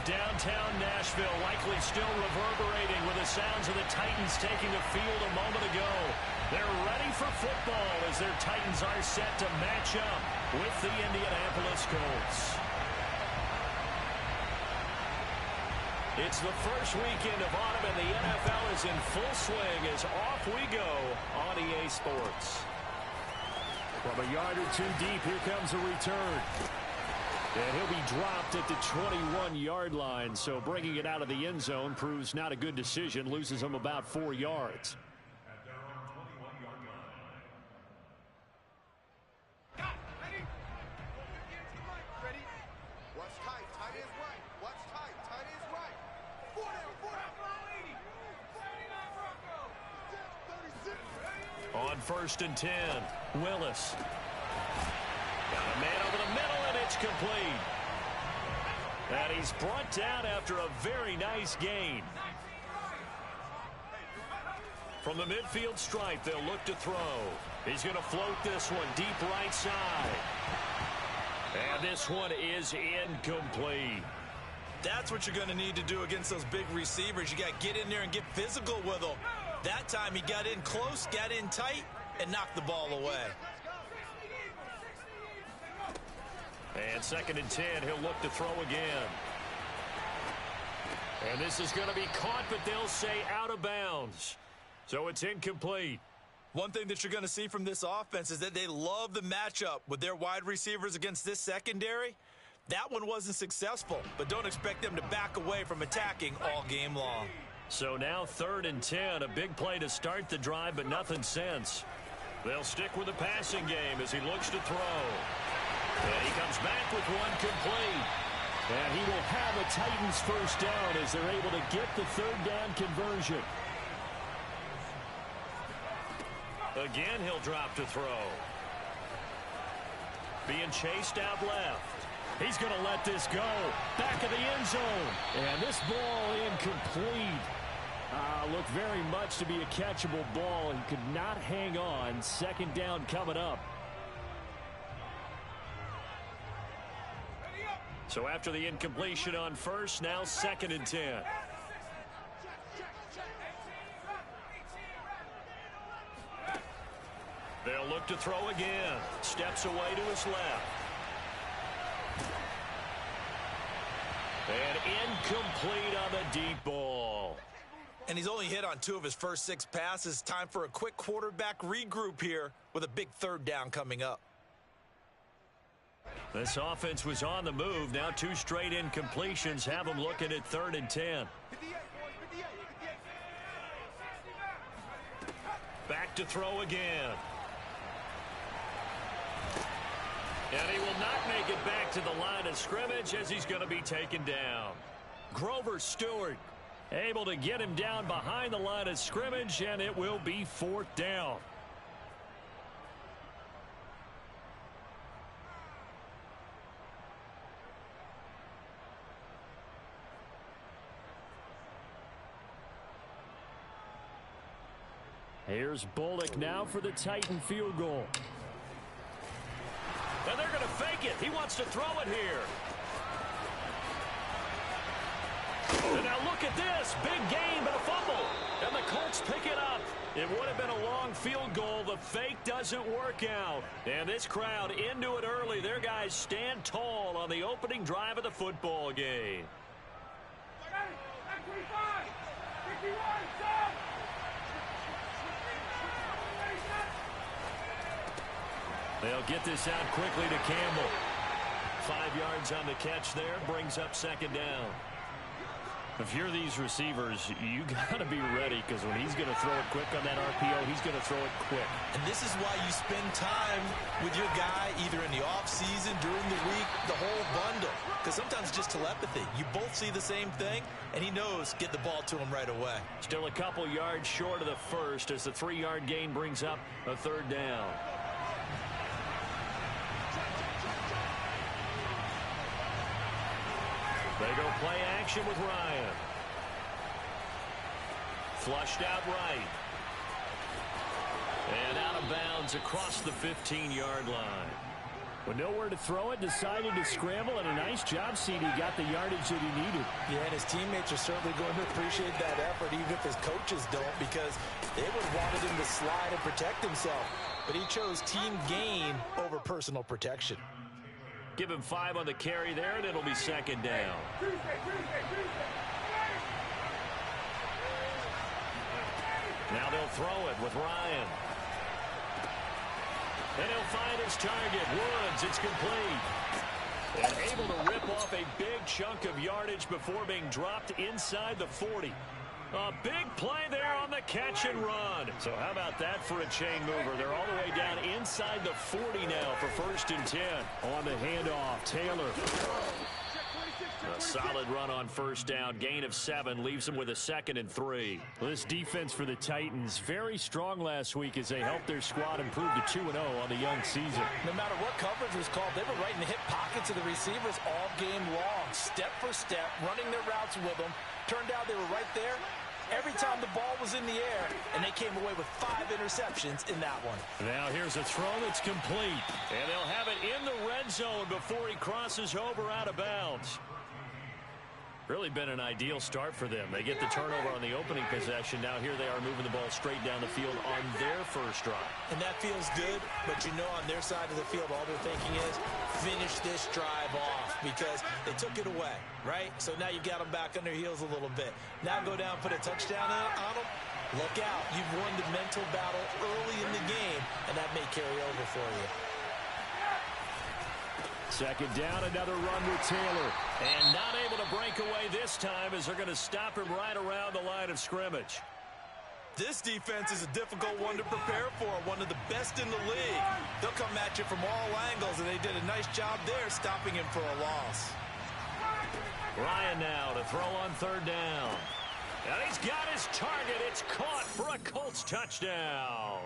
downtown Nashville, likely still reverberating with the sounds of the Titans taking the field a moment ago. They're ready for football as their Titans are set to match up with the Indianapolis Colts. It's the first weekend of autumn, and the NFL is in full swing as off we go on EA Sports. From a yard or two deep, here comes a return. And he'll be dropped at the 21-yard line, so bringing it out of the end zone proves not a good decision, loses him about 4 yards. On 1st and 10, Willis. Got a man over the middle, and it's complete. And he's brought down after a very nice gain. From the midfield stripe, they'll look to throw. He's going to float this one deep right side. And this one is incomplete. That's what you're going to need to do against those big receivers. You got to get in there and get physical with them. That time he got in close, got in tight, and knocked the ball away. And 2nd and 10, he'll look to throw again. And this is going to be caught, but they'll say out of bounds. So it's incomplete. One thing that you're going to see from this offense is that they love the matchup with their wide receivers against this secondary. That one wasn't successful, but don't expect them to back away from attacking all game long. So now 3rd and 10, a big play to start the drive, but nothing since. They'll stick with the passing game as he looks to throw. And he comes back with one complete. And he will have a Titans first down as they're able to get the 3rd down conversion. Again, he'll drop to throw. Being chased out left. He's going to let this go. Back of the end zone. And this ball incomplete. Looked very much to be a catchable ball. He could not hang on. 2nd down coming up. So after the incompletion on 1st, now 2nd and 10. They'll look to throw again. Steps away to his left. And incomplete on the deep ball. And he's only hit on 2 of his first 6 passes. Time for a quick quarterback regroup here with a big 3rd down coming up. This offense was on the move. Now 2 straight incompletions have them looking at 3rd and 10. Back to throw again. And he will not make it back to the line of scrimmage as he's going to be taken down. Grover Stewart able to get him down behind the line of scrimmage, and it will be 4th down. Here's Bullock now for the Titan field goal. And they're going to fake it. He wants to throw it here. And now look at this. Big gain, but a fumble. And the Colts pick it up. It would have been a long field goal. The fake doesn't work out. And this crowd into it early. Their guys stand tall on the opening drive of the football game. They'll get this out quickly to Campbell. 5 yards on the catch there. Brings up 2nd down. If you're these receivers, you got to be ready, because when he's going to throw it quick on that RPO, he's going to throw it quick. And this is why you spend time with your guy either in the offseason, during the week, the whole bundle. Because sometimes it's just telepathy. You both see the same thing, and he knows get the ball to him right away. Still a couple yards short of the first as the 3-yard gain brings up a 3rd down. They go play action with Ryan. Flushed out right. And out of bounds across the 15-yard line. With nowhere to throw it, decided to scramble, and a nice job, CD. Got the yardage that he needed. Yeah, and his teammates are certainly going to appreciate that effort, even if his coaches don't, because they would have wanted him to slide and protect himself. But he chose team gain over personal protection. Give him 5 on the carry there, and it'll be second down. Now they'll throw it with Ryan. And he'll find his target. Woods, it's complete. And able to rip off a big chunk of yardage before being dropped inside the 40. A big play there on the catch and run. So how about that for a chain mover? They're all the way down inside the 40 now for 1st and 10. On the handoff, Taylor. A solid run on 1st down. Gain of 7 leaves them with a 2nd and 3. Well, this defense for the Titans, very strong last week as they helped their squad improve to 2-0 on the young season. No matter what coverage was called, they were right in the hip pockets of the receivers all game long. Step for step, running their routes with them. Turned out they were right there every time the ball was in the air, and they came away with 5 interceptions in that one. Now here's a throw that's complete. And they'll have it in the red zone before he crosses over out of bounds. Really been an ideal start for them. They get the turnover on the opening possession. Now here they are moving the ball straight down the field on their first drive. And that feels good, but you know on their side of the field all they're thinking is finish this drive off because they took it away, right? So now you got them back on their heels a little bit. Now go down, put a touchdown on them. Look out. You've won the mental battle early in the game, and that may carry over for you. Second down, another run with Taylor. And not able to break away this time as they're going to stop him right around the line of scrimmage. This defense is a difficult one to prepare for, one of the best in the league. They'll come at you from all angles, and they did a nice job there stopping him for a loss. Ryan now to throw on 3rd down. And he's got his target. It's caught for a Colts touchdown.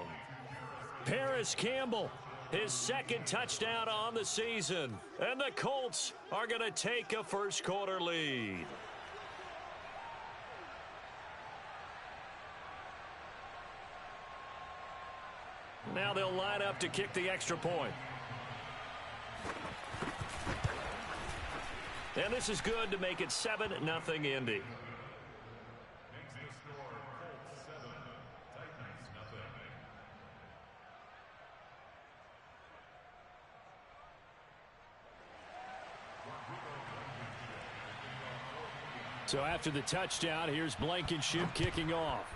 Paris Campbell, his 2nd touchdown on the season. And the Colts are going to take a first quarter lead. Now they'll line up to kick the extra point. And this is good to make it 7-0 Indy. So after the touchdown, here's Blankenship kicking off.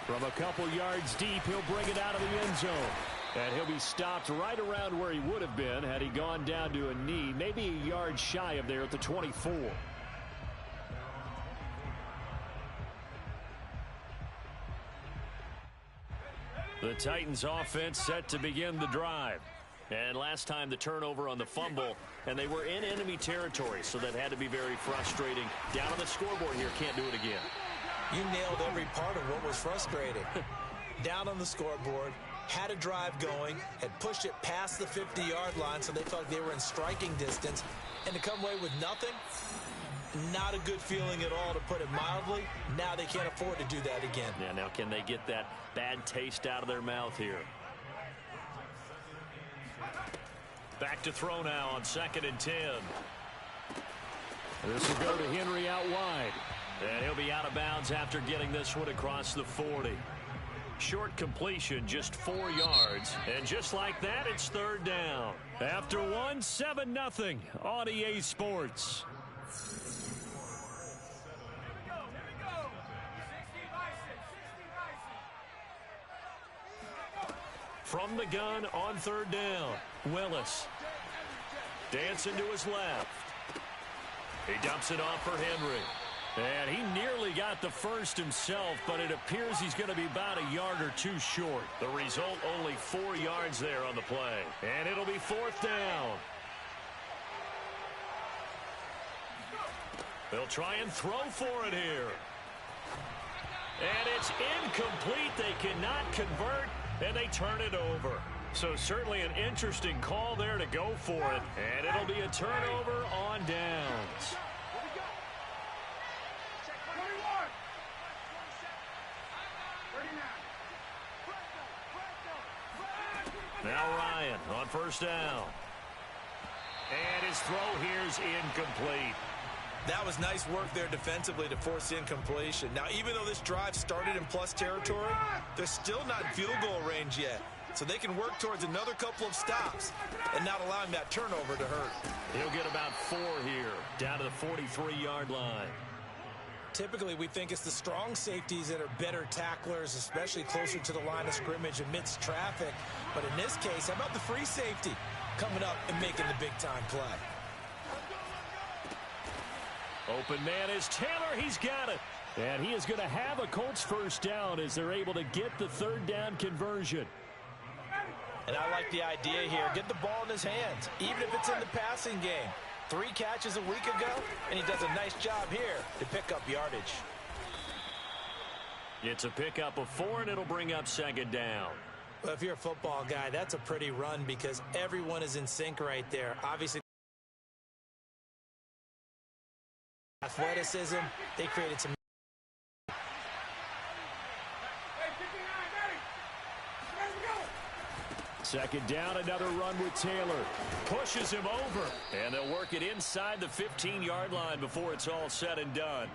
From a couple yards deep, he'll bring it out of the end zone. And he'll be stopped right around where he would have been had he gone down to a knee, maybe a yard shy of there at the 24. The Titans offense set to begin the drive. And last time the turnover on the fumble, and they were in enemy territory, so that had to be very frustrating. Down on the scoreboard here, can't do it again. You nailed every part of what was frustrating. Down on the scoreboard, had a drive going, had pushed it past the 50-yard line so they felt like they were in striking distance, and to come away with nothing, not a good feeling at all, to put it mildly. Now they can't afford to do that again. Yeah, now can they get that bad taste out of their mouth here? Back to throw now on 2nd and 10. This will go to Henry out wide. And he'll be out of bounds after getting this one across the 40. Short completion, just 4 yards. And just like that, it's 3rd down. After one, 7-0 on EA Sports. From the gun on 3rd down, Willis. Dancing to his left. He dumps it off for Henry. And he nearly got the first himself, but it appears he's going to be about a yard or 2 short. The result, only 4 yards there on the play. And it'll be 4th down. They'll try and throw for it here. And it's incomplete. They cannot convert, and they turn it over. So certainly an interesting call there to go for it. And it'll be a turnover on downs. Now Ryan on first down. And his throw here's incomplete. That was nice work there defensively to force incompletion. Now, even though this drive started in plus territory, they're still not in field goal range yet. So they can work towards another couple of stops and not allowing that turnover to hurt. He'll get about 4 here, down to the 43-yard line. Typically, we think it's the strong safeties that are better tacklers, especially closer to the line of scrimmage amidst traffic. But in this case, how about the free safety coming up and making the big-time play? Open man is Taylor. He's got it. And he is going to have a Colts first down as they're able to get the third down conversion. And I like the idea here. Get the ball in his hands, even if it's in the passing game. 3 catches a week ago, and he does a nice job here to pick up yardage. It's a pickup of 4, and it'll bring up second down. Well, if you're a football guy, that's a pretty run because everyone is in sync right there. Obviously, athleticism, they created some. Second down, another run with Taylor. Pushes him over. And they'll work it inside the 15-yard line before it's all said and done.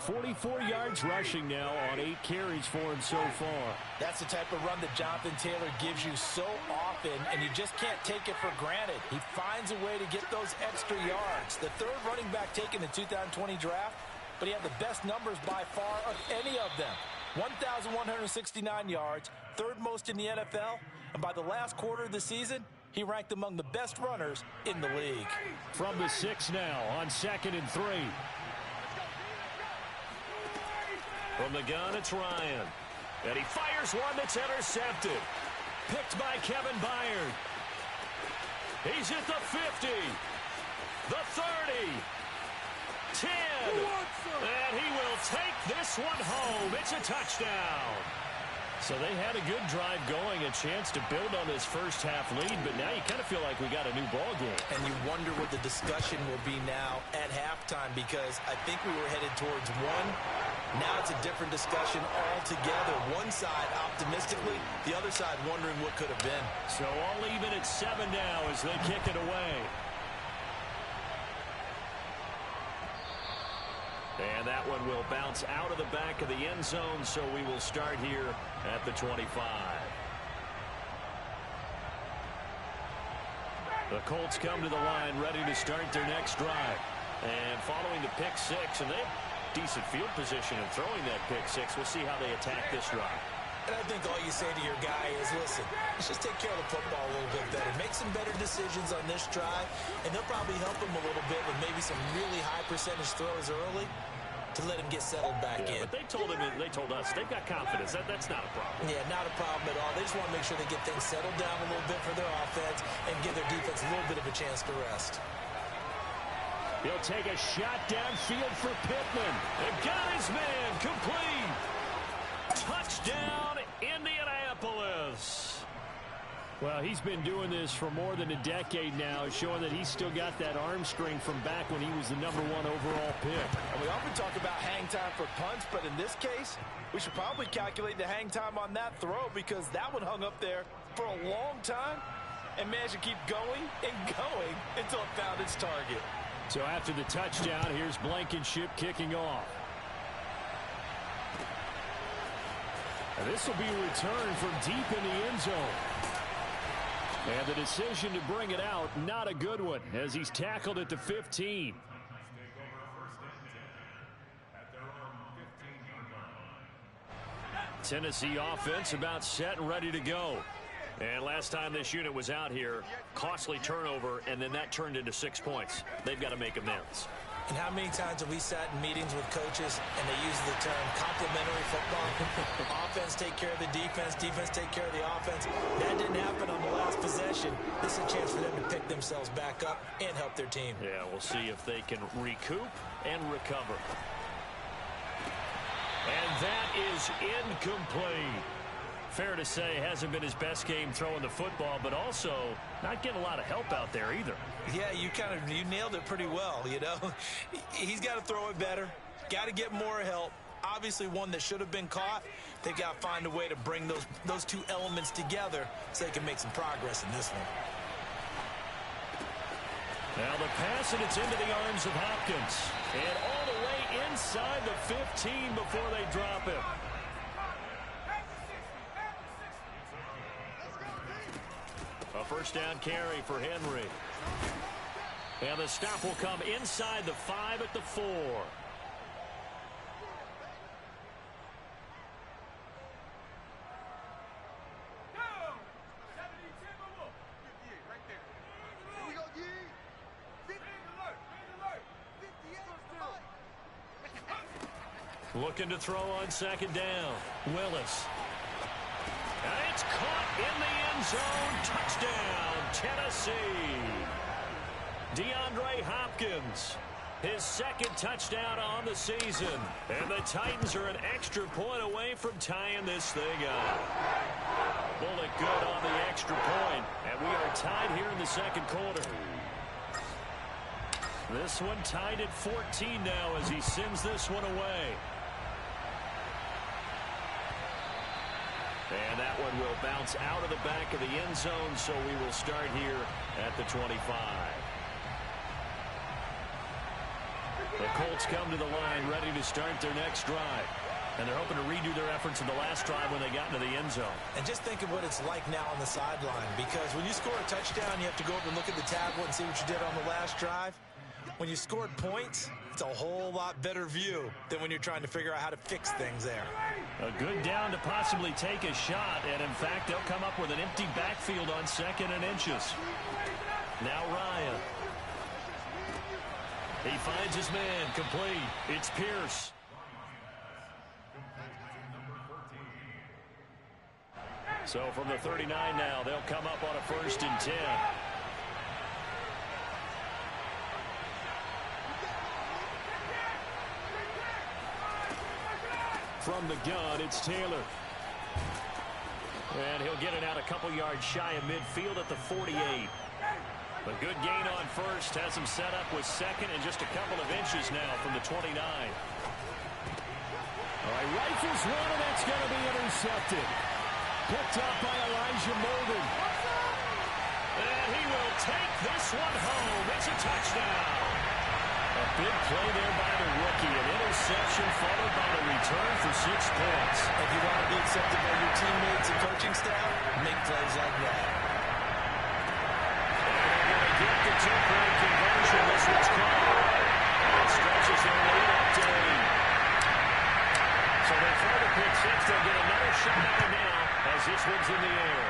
44 yards rushing now on 8 carries for him so far. That's the type of run that Jonathan Taylor gives you so often, and you just can't take it for granted. He finds a way to get those extra yards. The third running back taken in the 2020 draft, but he had the best numbers by far of any of them. 1,169 yards, third most in the NFL. And by the last quarter of the season, he ranked among the best runners in the league. From the 6 now on 2nd and 3. From the gun, it's Ryan. And he fires one that's intercepted. Picked by Kevin Byard. He's at the 50. The 30. 10. And he will take this one home. It's a touchdown. So they had a good drive going, a chance to build on this first half lead, but now you kind of feel like we got a new ball game. And you wonder what the discussion will be now at halftime, because I think we were headed towards one. Now it's a different discussion altogether. One side optimistically, the other side wondering what could have been. So all even at 7 now as they kick it away. And that one will bounce out of the back of the end zone, so we will start here at the 25. The Colts come to the line ready to start their next drive. And following the pick 6, and they have decent field position in throwing that pick 6. We'll see how they attack this drive. And I think all you say to your guy is, listen, let's just take care of the football a little bit better. Make some better decisions on this drive, and they'll probably help him a little bit with maybe some really high percentage throws early to let him get settled back in. But they told us they've got confidence. That's not a problem. Yeah, not a problem at all. They just want to make sure they get things settled down a little bit for their offense and give their defense a little bit of a chance to rest. He'll take a shot downfield for Pittman. And got his man complete. Touchdown, Indianapolis. Well, he's been doing this for more than a decade now, showing that he's still got that arm strength from back when he was the #1 overall pick. And we often talk about hang time for punts, but in this case, we should probably calculate the hang time on that throw, because that one hung up there for a long time and managed to keep going and going until it found its target. So after the touchdown, here's Blankenship kicking off. And this will be a return from deep in the end zone. And the decision to bring it out, not a good one, as he's tackled at the 15. Tennessee offense about set and ready to go. And last time this unit was out here, costly turnover, and then that turned into 6 points. They've got to make amends. And how many times have we sat in meetings with coaches and they use the term complementary football? Offense take care of the defense, defense take care of the offense. That didn't happen on the last possession. This is a chance for them to pick themselves back up and help their team. Yeah, we'll see if they can recoup and recover. And that is incomplete. Fair to say, hasn't been his best game throwing the football, but also not getting a lot of help out there either. Yeah, you nailed it pretty well, you know. He's got to throw it better, got to get more help. obviously one that should have been caught. They've got to find a way to bring those two elements together so they can make some progress in this one. Now the pass, and it's into the arms of Hopkins. And all the way inside the 15 before they drop it. A first down carry for Henry. And the stop will come inside the 5 at the 4. Looking to throw on second down. Willis. And it's caught in the end zone. Touchdown, Tennessee. DeAndre Hopkins, his second touchdown on the season. And the Titans are an extra point away from tying this thing up. Bullet good on the extra point. And we are tied here in the second quarter. This one tied at 14 now as he sends this one away. And that one will bounce out of the back of the end zone, so we will start here at the 25. The Colts come to the line ready to start their next drive. And they're hoping to redo their efforts in the last drive when they got into the end zone. And just think of what it's like now on the sideline, because when you score a touchdown, you have to go up and look at the tablet and see what you did on the last drive. When you scored points, it's a whole lot better view than when you're trying to figure out how to fix things there. A good down to possibly take a shot, and in fact, they'll come up with an empty backfield on 2nd and inches. Now Ryan. He finds his man, complete. It's Pierce. So from the 39 now, they'll come up on a 1st and 10. From the gun, it's Taylor. And he'll get it out a couple yards shy of midfield at the 48. A good gain on 1st, has him set up with 2nd and just a couple of inches now from the 29. All right, rifles one, and that's going to be intercepted. Picked up by Elijah Molden. And he will take this one home. It's a touchdown. A big play there by the rookie. An interception followed by the return for 6 points. If you want to be accepted by your teammates and coaching staff, make plays like that. And they're going to get the 2-point conversion. This one's called. It stretches their lead up to 8. So they throw the pick 6. They'll get another shot at it now as this one's in the air.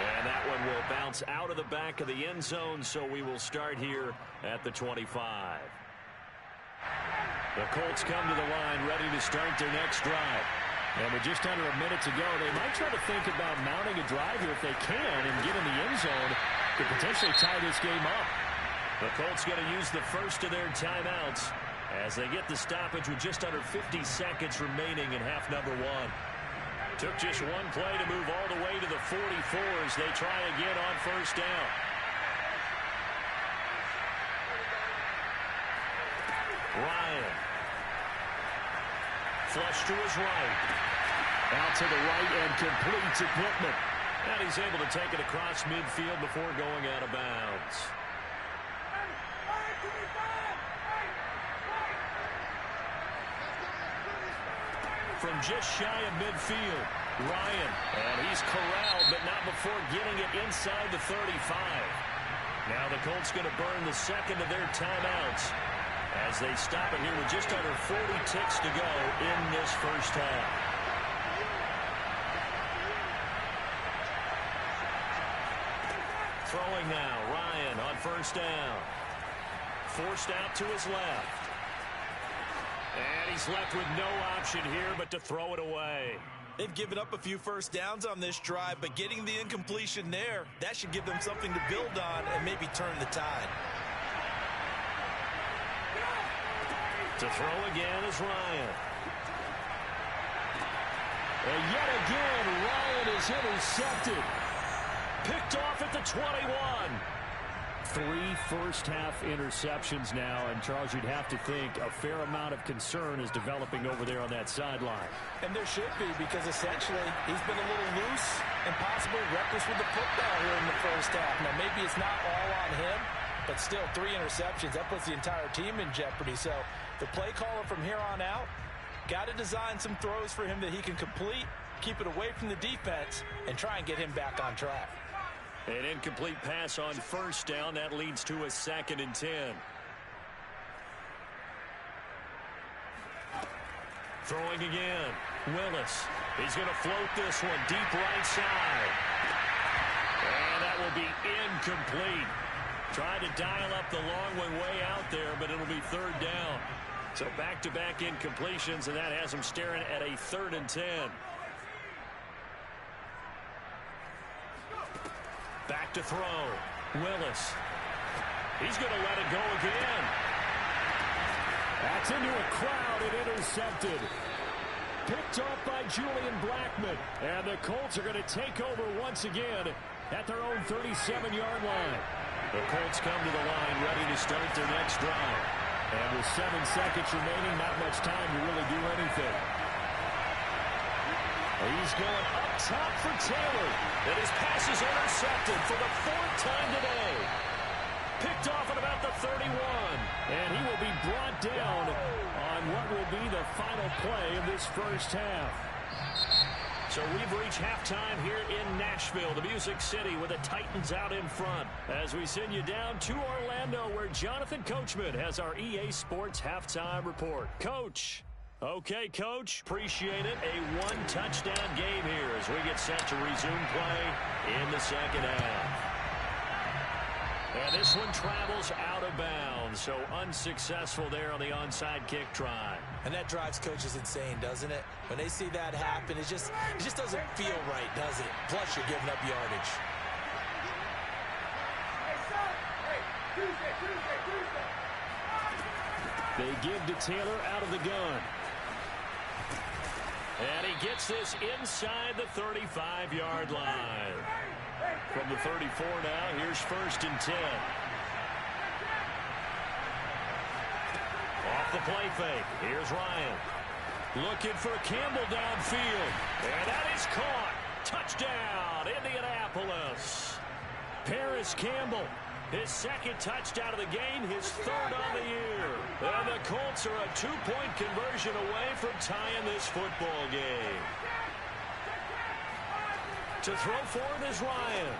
And that one will bounce out of the back of the end zone, so we will start here at the 25. The Colts come to the line ready to start their next drive. And with just under a minute to go, they might try to think about mounting a drive here if they can and get in the end zone to potentially tie this game up. The Colts going to use the first of their timeouts as they get the stoppage with just under 50 seconds remaining in half number 1. Took just one play to move all the way to the 44 as they try again on 1st down. Ryan. Flush to his right. Out to the right and completes equipment. And he's able to take it across midfield before going out of bounds. From just shy of midfield, Ryan. And he's corralled, but not before getting it inside the 35. Now the Colts going to burn the second of their timeouts as they stop it here with just under 40 ticks to go in this first half. Throwing now, Ryan on 1st down. Forced out to his left. And he's left with no option here but to throw it away. They've given up a few first downs on this drive, but getting the incompletion there, that should give them something to build on and maybe turn the tide. To throw again is Ryan. And yet again, Ryan is intercepted. Picked off at the 21. 3 first-half interceptions now, and Charles, you'd have to think a fair amount of concern is developing over there on that sideline. And there should be, because essentially he's been a little loose and possibly reckless with the football here in the first half. Now, maybe it's not all on him, but still 3 interceptions. That puts the entire team in jeopardy. So the play caller from here on out got to design some throws for him that he can complete, keep it away from the defense, and try and get him back on track. An incomplete pass on first down. That leads to a 2nd and 10. Throwing again. Willis. He's going to float this one deep right side. And that will be incomplete. Tried to dial up the long way out there, but it'll be 3rd down. So back-to-back incompletions, and that has him staring at a 3rd and 10. Back to throw. Willis. He's going to let it go again. That's into a crowd and intercepted. Picked off by Julian Blackmon. And the Colts are going to take over once again at their own 37-yard line. The Colts come to the line ready to start their next drive. And with 7 seconds remaining, not much time to really do anything. He's going up top for Taylor. And his pass is intercepted for the 4th time today. Picked off at about the 31. And he will be brought down on what will be the final play of this first half. So we've reached halftime here in Nashville, the Music City, with the Titans out in front. As we send you down to Orlando, where Jonathan Coachman has our EA Sports halftime report. Coach. Okay, Coach. Appreciate it. A 1-touchdown game here as we get set to resume play in the second half. And this one travels out of bounds, so unsuccessful there on the onside kick try. And that drives coaches insane, doesn't it? When they see that happen, it just doesn't feel right, does it? Plus, you're giving up yardage. They give to Taylor out of the gun. And he gets this inside the 35-yard line. From the 34 now, here's 1st and 10. Off the play fake. Here's Ryan. Looking for Campbell downfield. And that is caught. Touchdown, Indianapolis. Paris Campbell, his 2nd touchdown of the game, his 3rd on the year. And the Colts are a 2-point conversion away from tying this football game. To throw forward is Ryan.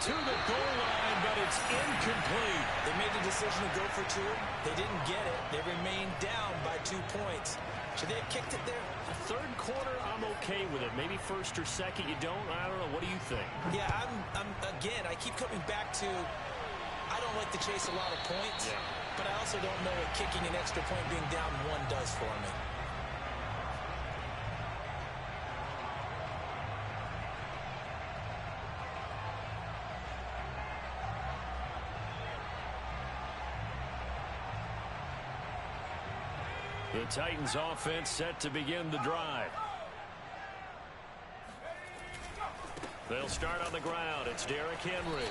To the goal line, but it's incomplete. They made the decision to go for 2. They didn't get it. They remained down by 2 points. Should they have kicked it there? The 3rd quarter, I'm okay with it. Maybe 1st or 2nd, you don't. I don't know. What do you think? Yeah, again, I keep coming back to I don't like to chase a lot of points, but I also don't know what kicking an extra point being down 1 does for me. The Titans offense set to begin the drive. They'll start on the ground. It's Derrick Henry.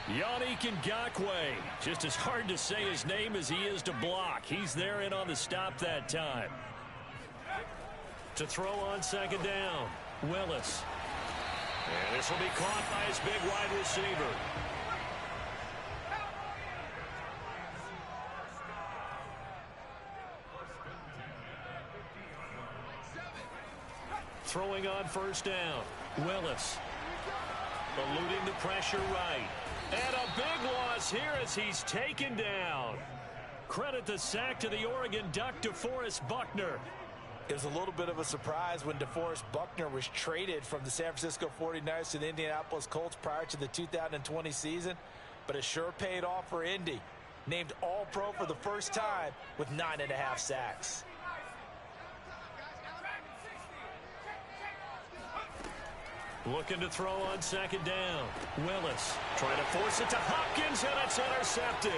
Yannick Ngakoue. Just as hard to say his name as he is to block. He's there in on the stop that time. To throw on 2nd down. Willis. And this will be caught by his big wide receiver. Throwing on 1st down. Willis. Eluding the pressure right. And a big loss here as he's taken down. Credit the sack to the Oregon Duck, DeForest Buckner. It was a little bit of a surprise when DeForest Buckner was traded from the San Francisco 49ers to the Indianapolis Colts prior to the 2020 season. But it sure paid off for Indy. Named All-Pro for the first time with 9.5 sacks. Looking to throw on 2nd down. Willis trying to force it to Hopkins, and it's intercepted.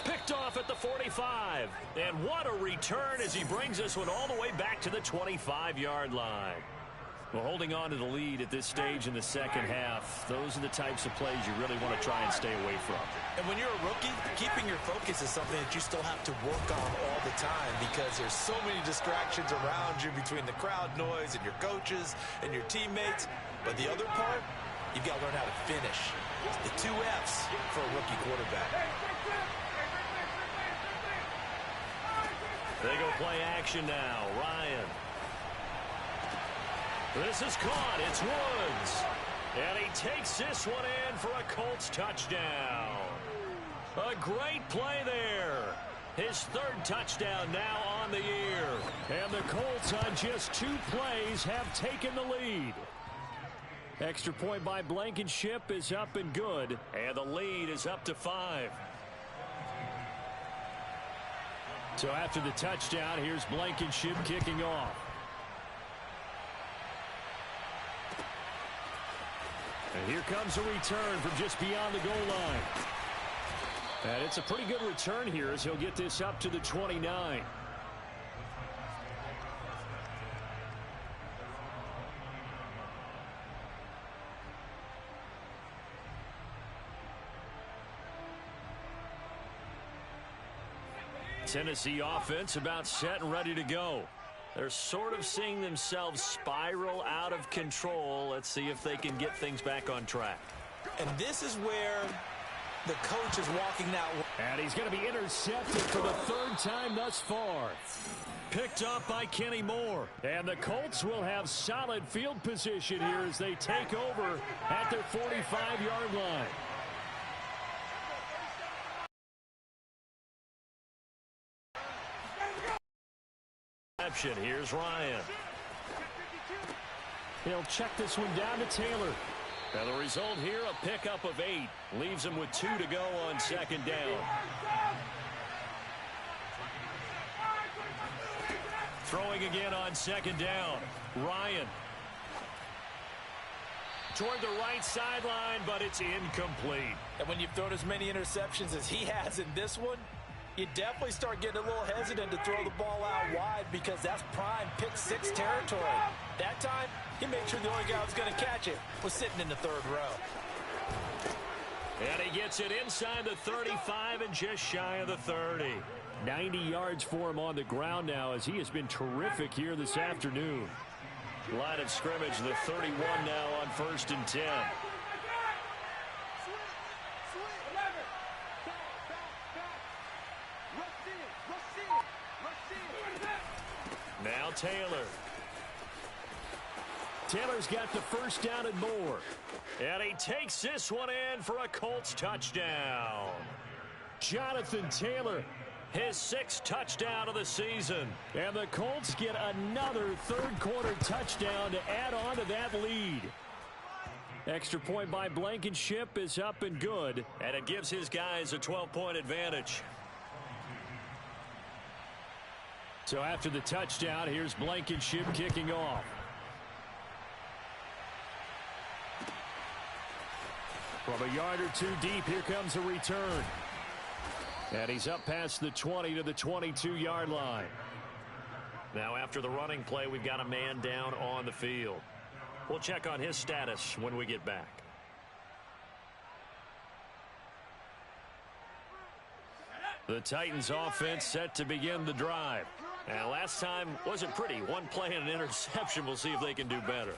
Picked off at the 45. And what a return as he brings this one all the way back to the 25-yard line. Well, holding on to the lead at this stage in the second half, those are the types of plays you really want to try and stay away from. And when you're a rookie, keeping your focus is something that you still have to work on all the time because there's so many distractions around you between the crowd noise and your coaches and your teammates. But the other part, you've got to learn how to finish. The 2 F's for a rookie quarterback. They go play action now. Ryan. This is caught. It's Woods. And he takes this one in for a Colts touchdown. A great play there. His 3rd touchdown now on the year. And the Colts on just 2 plays have taken the lead. Extra point by Blankenship is up and good. And the lead is up to 5. So after the touchdown, here's Blankenship kicking off. And here comes a return from just beyond the goal line. And it's a pretty good return here as he'll get this up to the 29. Tennessee offense about set and ready to go. They're sort of seeing themselves spiral out of control. Let's see if they can get things back on track. And this is where the coach is walking that way. And he's going to be intercepted for the 3rd time thus far. Picked up by Kenny Moore. And the Colts will have solid field position here as they take over at their 45-yard line. Here's Ryan. He'll check this one down to Taylor. And the result here, a pickup of 8. Leaves him with 2 to go on 2nd down. Throwing again on 2nd down. Ryan. Toward the right sideline, but it's incomplete. And when you've thrown as many interceptions as he has in this one, you definitely start getting a little hesitant to throw the ball out wide because that's prime pick-6 territory. That time, he made sure the only guy who was going to catch it was sitting in the 3rd row. And he gets it inside the 35 and just shy of the 30. 90 yards for him on the ground now as he has been terrific here this afternoon. Line of scrimmage, the 31 now on 1st and 10. Now Taylor. Taylor's got the 1st down and more. And he takes this one in for a Colts touchdown. Jonathan Taylor, his 6th touchdown of the season. And the Colts get another 3rd quarter touchdown to add on to that lead. Extra point by Blankenship is up and good. And it gives his guys a 12-point advantage. So after the touchdown, here's Blankenship kicking off. From a yard or 2 deep, here comes a return. And he's up past the 20 to the 22-yard line. Now after the running play, we've got a man down on the field. We'll check on his status when we get back. The Titans offense set to begin the drive. And last time wasn't pretty. 1 play and an interception. We'll see if they can do better.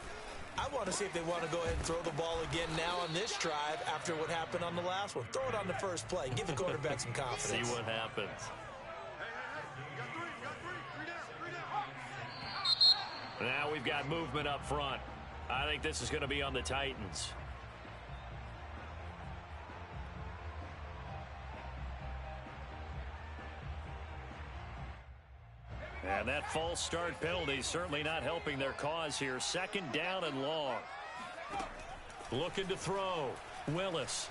I want to see if they want to go ahead and throw the ball again now on this drive after what happened on the last one. Throw it on the first play. Give the quarterback some confidence. See what happens. Now we've got movement up front. I think this is going to be on the Titans. And that false start penalty certainly not helping their cause here. 2nd down and long. Looking to throw. Willis.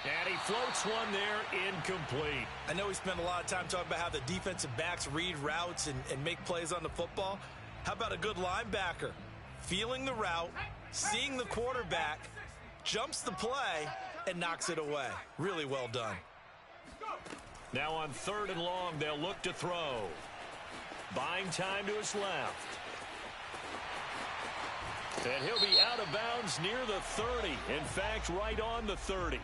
And he floats one there, incomplete. I know we spent a lot of time talking about how the defensive backs read routes and make plays on the football. How about a good linebacker? Feeling the route, seeing the quarterback, jumps the play, and knocks it away. Really well done. Now on 3rd and long, they'll look to throw. Buying time to his left. And he'll be out of bounds near the 30. In fact, right on the 30.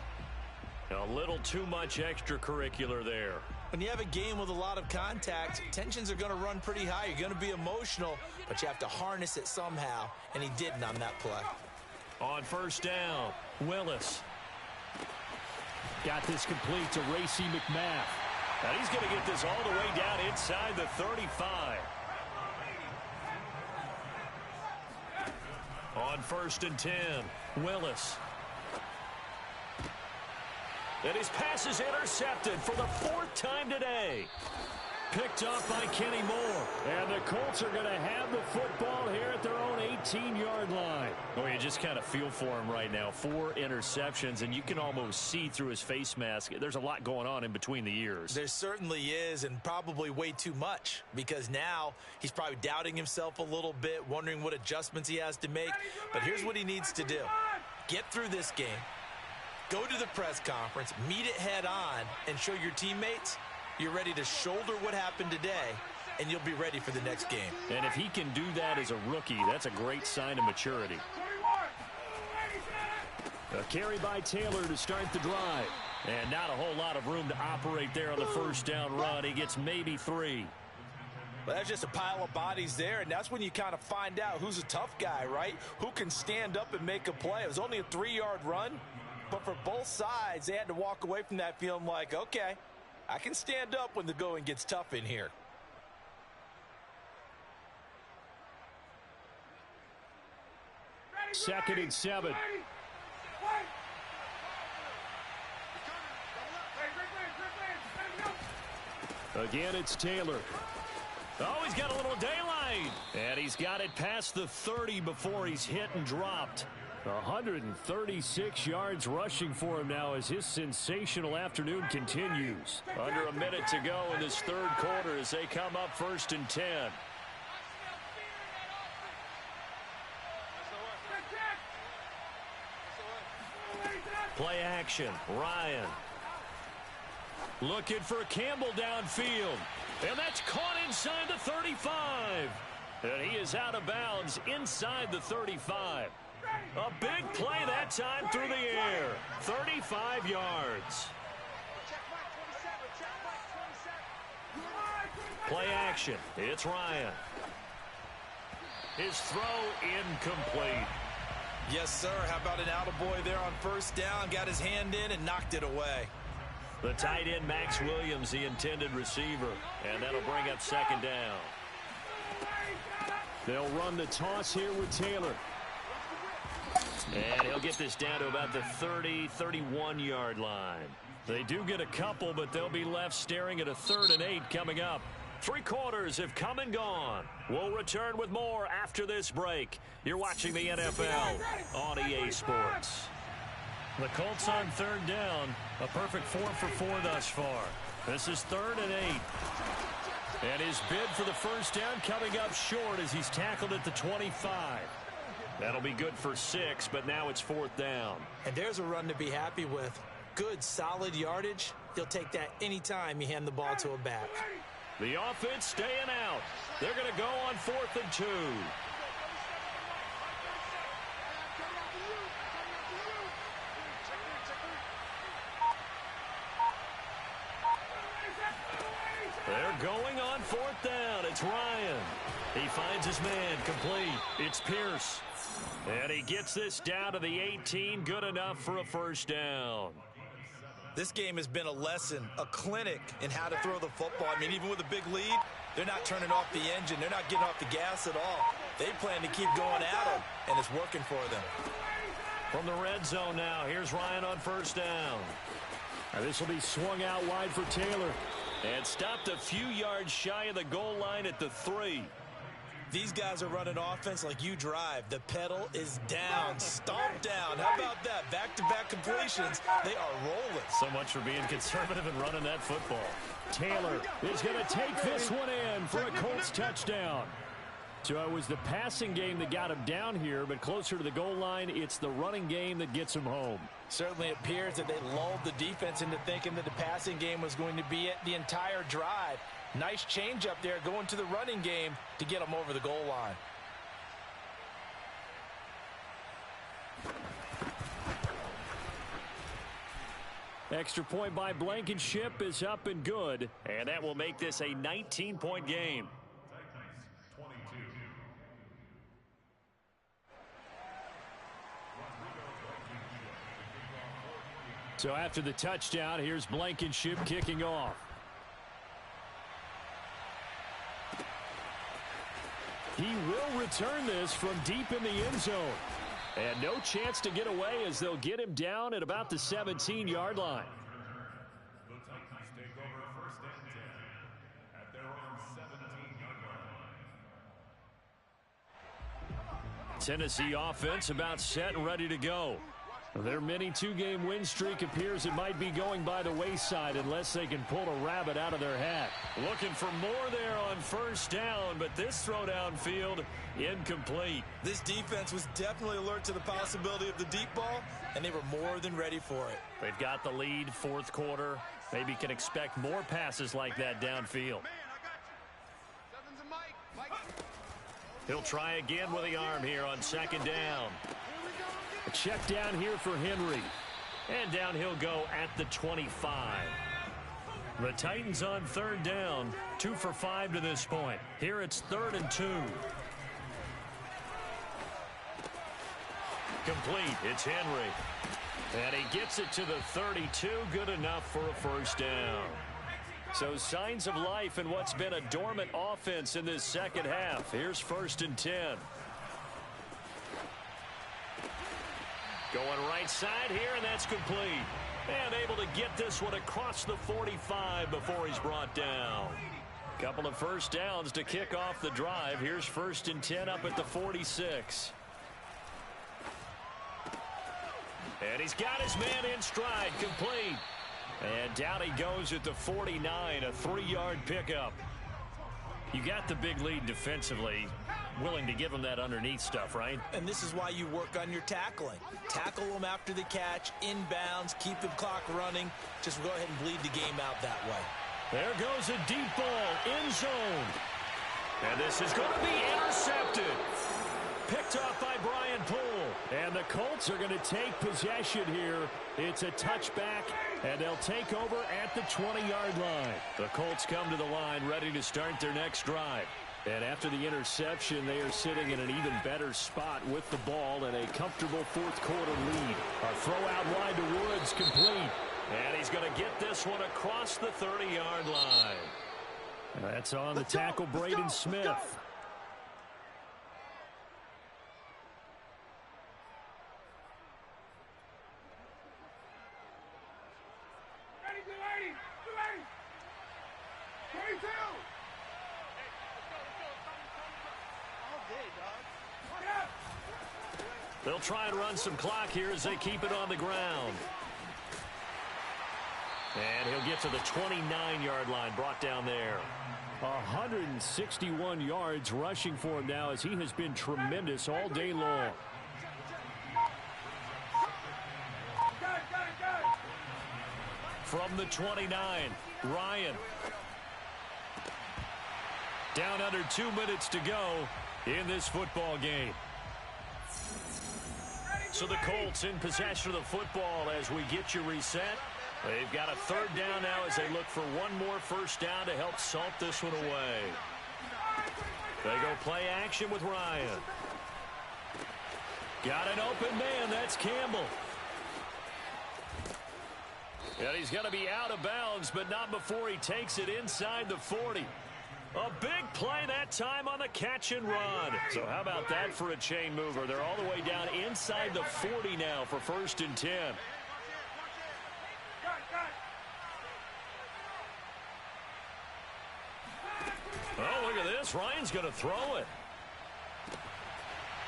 A little too much extracurricular there. When you have a game with a lot of contact, tensions are going to run pretty high. You're going to be emotional, but you have to harness it somehow, and he didn't on that play. On first down, Willis. Got this complete to Racy McMath. Now he's going to get this all the way down inside the 35. On first and 10, Willis. And his pass is intercepted for the 4th time today. Picked up by Kenny Moore. And the Colts are going to have the football here at their own 18-yard line. Well, you just kind of feel for him right now. 4 interceptions, and you can almost see through his face mask. There's a lot going on in between the ears. There certainly is, and probably way too much, because now he's probably doubting himself a little bit, wondering what adjustments he has to make. But here's what he needs to do. Get through this game. Go to the press conference, meet it head on, and show your teammates you're ready to shoulder what happened today, and you'll be ready for the next game. And if he can do that as a rookie, that's a great sign of maturity. A carry by Taylor to start the drive. And not a whole lot of room to operate there on the first down run. He gets maybe 3. Well, that's just a pile of bodies there, and that's when you kind of find out who's a tough guy, right? Who can stand up and make a play. It was only a 3-yard run. But for both sides, they had to walk away from that feeling like, okay, I can stand up when the going gets tough in here. Second and 7. Again, it's Taylor. Oh, he's got a little daylight. And he's got it past the 30 before he's hit and dropped. 136 yards rushing for him now as his sensational afternoon continues. Under a minute to go in this third quarter as they come up first and 10. Play action. Ryan. Looking for Campbell downfield. And that's caught inside the 35. And he is out of bounds inside the 35. A big play that time through the air. 35 yards. Play action. It's Ryan. His throw incomplete. Yes, sir. How about an attaboy there on first down? Got his hand in and knocked it away. The tight end, Max Williams, the intended receiver. And that'll bring up second down. They'll run the toss here with Taylor. And he'll get this down to about the 30, 31-yard line. They do get a couple, but they'll be left staring at a 3rd and 8 coming up. 3 quarters have come and gone. We'll return with more after this break. You're watching the NFL on EA Sports. The Colts on 3rd down. A perfect 4 for 4 thus far. This is 3rd and 8. And his bid for the first down coming up short as he's tackled at the 25. That'll be good for 6, but now it's 4th down. And there's a run to be happy with. Good, solid yardage. He'll take that anytime you hand the ball to a back. The offense staying out. They're going to go on 4th and 2. They're going on 4th down. It's Ryan. He finds his man complete. It's Pierce. And he gets this down to the 18. Good enough for a first down. This game has been a lesson, a clinic in how to throw the football. I mean, even with a big lead, they're not turning off the engine. They're not getting off the gas at all. They plan to keep going at them, and it's working for them. From the red zone now, here's Ryan on first down. And this will be swung out wide for Taylor. And stopped a few yards shy of the goal line at the 3. These guys are running offense like you drive. The pedal is down, stomped down. How about that? Back-to-back completions. They are rolling. So much for being conservative and running that football. Taylor is going to take this one in for a Colts touchdown. So it was the passing game that got him down here, but closer to the goal line, it's the running game that gets him home. Certainly appears that they lulled the defense into thinking that the passing game was going to be it the entire drive. Nice change up there going to the running game to get them over the goal line. Extra point by Blankenship is up and good, and that will make this a 19-point game. So after the touchdown, here's Blankenship kicking off. He will return this from deep in the end zone. And no chance to get away as they'll get him down at about the 17-yard line. The Titans take over first and 10 at their own 17-yard line. Tennessee offense about set and ready to go. Their mini two-game win streak appears it might be going by the wayside unless they can pull a rabbit out of their hat. Looking for more there on first down, but this throw downfield incomplete. This defense was definitely alert to the possibility of the deep ball, and they were more than ready for it. They've got the lead, fourth quarter. Maybe can expect more passes like that downfield. He'll try again with the arm here on second down. A check down here for Henry. And down he'll go at the 25. The Titans on third down. 2 for 5 to this point. Here it's 3rd and 2. Complete. It's Henry. And he gets it to the 32. Good enough for a first down. So signs of life in what's been a dormant offense in this second half. Here's 1st and 10. Going right side here, and that's complete. And able to get this one across the 45 before he's brought down. Couple of first downs to kick off the drive. Here's 1st and 10 up at the 46. And he's got his man in stride, complete. And down he goes at the 49, a 3-yard pickup. You got the big lead defensively. Willing to give him that underneath stuff, right? And this is why you work on your tackling. Tackle them after the catch, inbounds, keep the clock running. Just go ahead and bleed the game out that way. There goes a deep ball, end zone. And this is going to be intercepted. Picked off by Brian Poole. And the Colts are going to take possession here. It's a touchback, and they'll take over at the 20-yard line. The Colts come to the line ready to start their next drive. And after the interception, they are sitting in an even better spot with the ball and a comfortable fourth quarter lead. A throw out wide to Woods, complete. And he's going to get this one across the 30-yard line. That's on the tackle, Braden Smith. They'll try and run some clock here as they keep it on the ground. And he'll get to the 29-yard line, brought down there. 161 yards rushing for him now as he has been tremendous all day long. From the 29, Ryan. Down under 2 minutes to go in this football game. So the Colts in possession of the football as we get you reset. They've got a 3rd down now as they look for one more first down to help salt this one away. They go play action with Ryan. Got an open man. That's Campbell. And he's going to be out of bounds, but not before he takes it inside the 40. A big play that time on the catch and run. So how about that for a chain mover? They're all the way down inside the 40 now for 1st and 10. Oh, look at this. Ryan's going to throw it.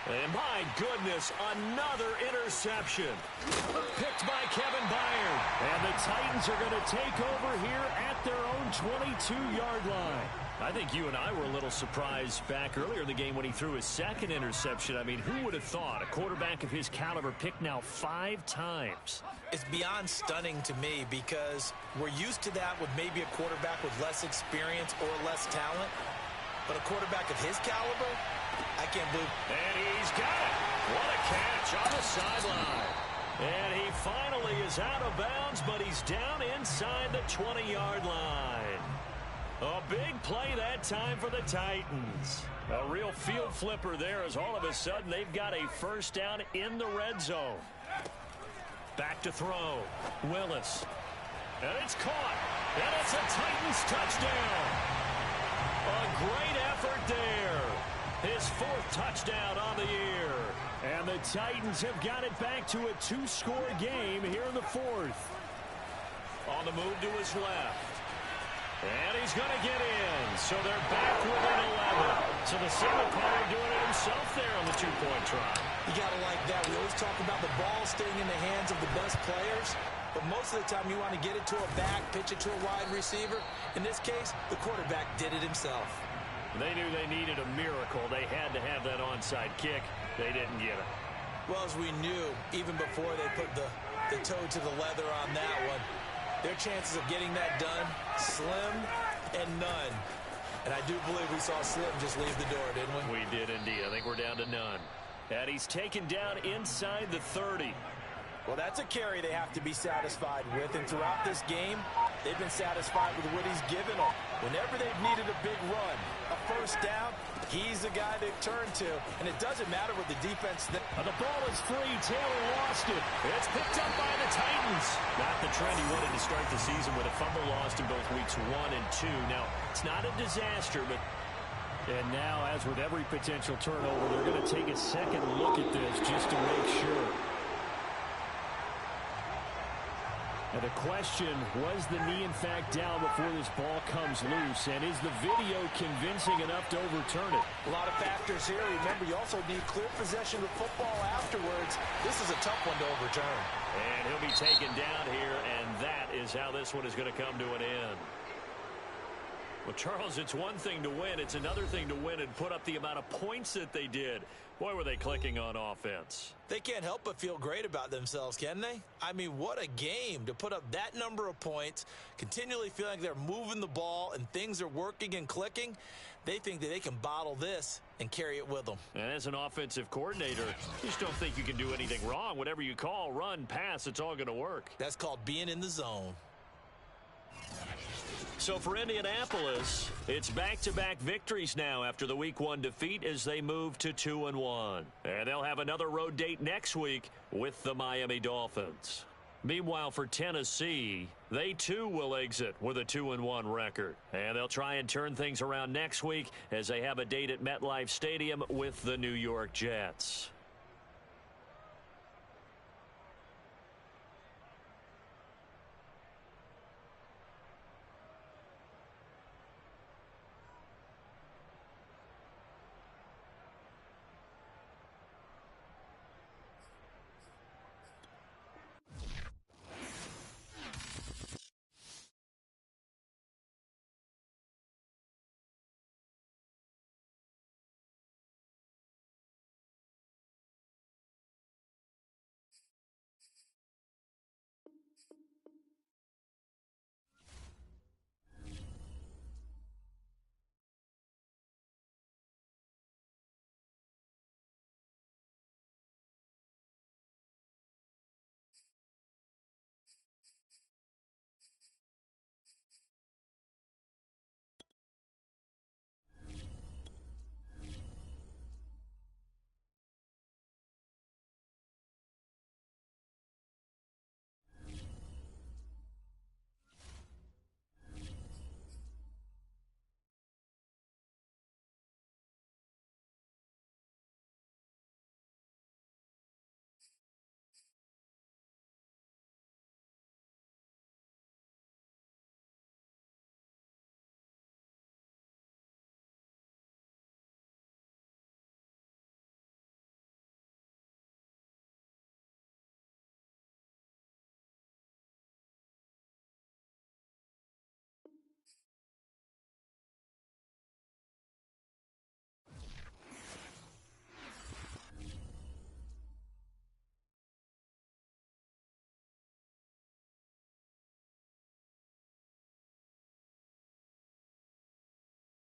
And my goodness, another interception. Picked by Kevin Byard. And the Titans are going to take over here at their own 22-yard line. I think you and I were a little surprised back earlier in the game when he threw his second interception. I mean, who would have thought a quarterback of his caliber picked now 5 times? It's beyond stunning to me because we're used to that with maybe a quarterback with less experience or less talent. But a quarterback of his caliber, I can't believe. And he's got it. What a catch on the sideline. And he finally is out of bounds, but he's down inside the 20-yard line. A big play that time for the Titans. A real field flipper there as all of a sudden they've got a first down in the red zone. Back to throw. Willis. And it's caught. And it's a Titans touchdown. A great effort there. His 4th touchdown on the year. And the Titans have got it back to a 2-score game here in the 4th. On the move to his left. And he's going to get in. So they're back within 11. So the Singletary doing it himself there on the 2-point try. You got to like that. We always talk about the ball staying in the hands of the best players. But most of the time you want to get it to a back, pitch it to a wide receiver. In this case, the quarterback did it himself. They knew they needed a miracle. They had to have that onside kick. They didn't get it. Well, as we knew, even before they put the toe to the leather on that one, their chances of getting that done, slim and none. And I do believe we saw Slim just leave the door, didn't we? We did indeed. I think we're down to none. And he's taken down inside the 30. Well, that's a carry they have to be satisfied with. And throughout this game, they've been satisfied with what he's given them. Whenever they've needed a big run, a first down, he's the guy they've turned to. And it doesn't matter what the defense... The ball is free. Taylor lost it. It's picked up by the Titans. Not the trend he wanted to start the season with a fumble lost in both weeks 1 and 2. Now, it's not a disaster, but... And now, as with every potential turnover, they're going to take a second look at this just to make sure. And the question, was the knee in fact down before this ball comes loose? And is the video convincing enough to overturn it? A lot of factors here. Remember, you also need clear possession of football afterwards. This is a tough one to overturn. And he'll be taken down here, and that is how this one is going to come to an end. Well, Charles, it's one thing to win. It's another thing to win and put up the amount of points that they did. Boy, were they clicking on offense. They can't help but feel great about themselves, can they? I mean, what a game to put up that number of points, continually feeling like they're moving the ball and things are working and clicking. They think that they can bottle this and carry it with them. And as an offensive coordinator, you just don't think you can do anything wrong. Whatever you call, run, pass, it's all going to work. That's called being in the zone. So for Indianapolis, it's back-to-back victories now after the Week 1 defeat as they move to 2-1. And they'll have another road date next week with the Miami Dolphins. Meanwhile, for Tennessee, they too will exit with a 2-1 record. And they'll try and turn things around next week as they have a date at MetLife Stadium with the New York Jets.